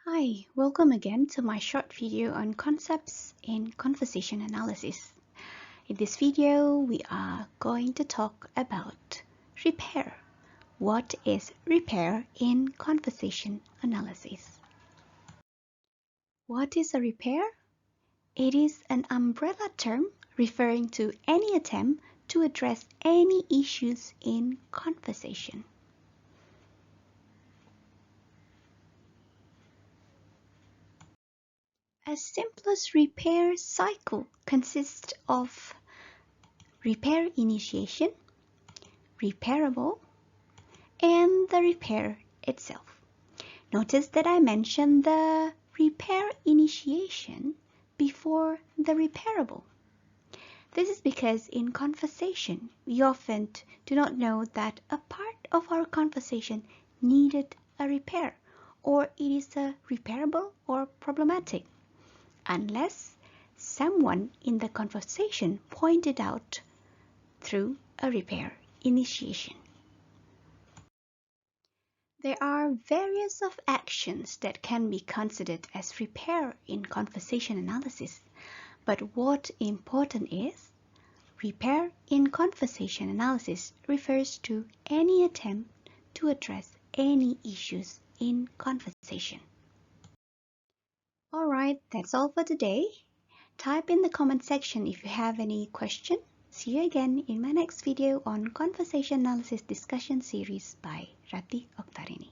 Hi, welcome again to my short video on concepts in conversation analysis. In this video, we are going to talk about repair. What is repair in conversation analysis? What is a repair? It is an umbrella term referring to any attempt to address any issues in conversation. A simplest repair cycle consists of repair initiation, repairable, and the repair itself. Notice that I mentioned the repair initiation before the repairable. This is because in conversation, we often do not know that a part of our conversation needed a repair, or it is a repairable or problematic, unless someone in the conversation pointed out through a repair initiation. There are various of actions that can be considered as repair in conversation analysis, but what important is, repair in conversation analysis refers to any attempt to address any issues in conversation. Alright, that's all for today. Type in the comment section if you have any question. See you again in my next video on Conversation Analysis Discussion Series by Rati Oktarini.